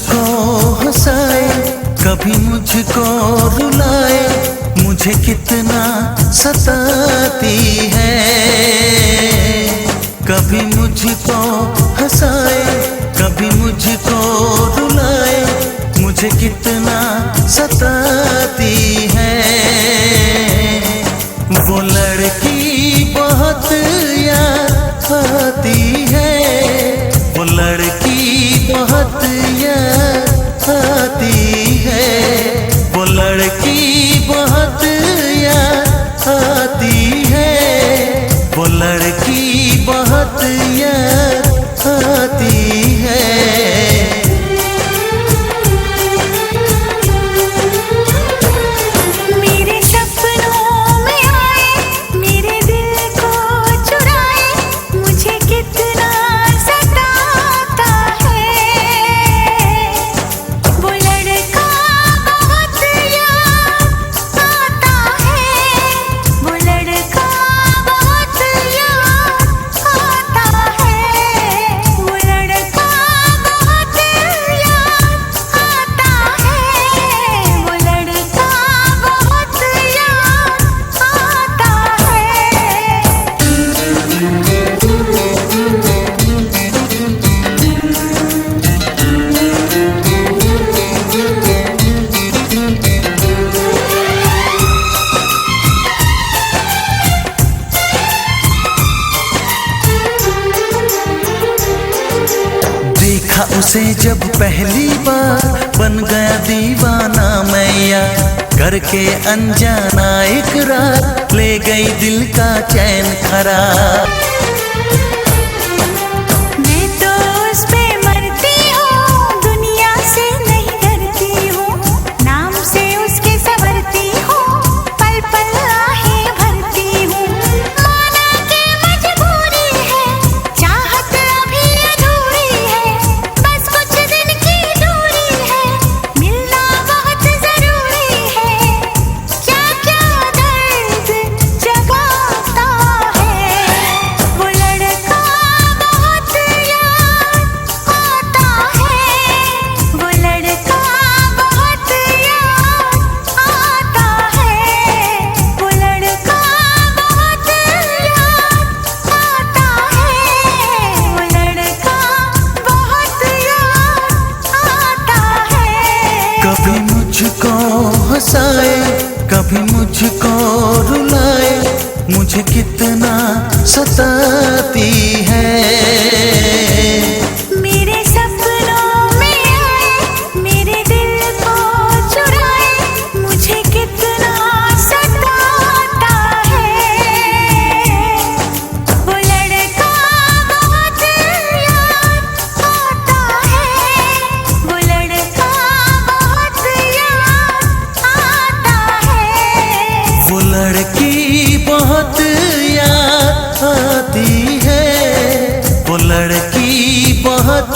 मुझको हंसाए, कभी मुझको रुलाए, मुझे कितना सताती है। कभी मुझको हंसाए, कभी मुझको रुलाए, मुझे कितना सताती है। वो लड़की बहुत याद आती है, वो लड़की बहुत याद आती है, वो लड़की बहुत याद आती है, वो लड़की बहुत याद आती है। उसे जब पहली बार बन गया दीवाना मैया, करके अनजाना इकरार ले गई दिल का चैन खराब। मैं तो उस पे मरती हूँ, दुनिया से नहीं डरती हूँ, नाम से उसके संवरती हूँ, पल पल आहें भरती हूँ। माना के मजबूरी है, चाहत अभी अधूरी है, बस कुछ दिन की दूरी है, मिलना बहुत जरूरी है। क्या क्या दर्द जगाता है, वो लड़का बहुत याद आता है, वो लड़का बहुत याद आता है, वो लड़का बहुत याद आता है, वो लड़का बहुत याद आता है। कभी मुझको हंसाए, कभी मुझको रुलाए, मुझे कितना सताती है। मेरे सपनों में आए, मेरे दिल को चुराए, मुझे कितना सताता है। वो लड़का बहुत याद आता है, वो लड़का बहुत याद आता है। वो लड़की बहुत याद आती है, वो लड़की बहुत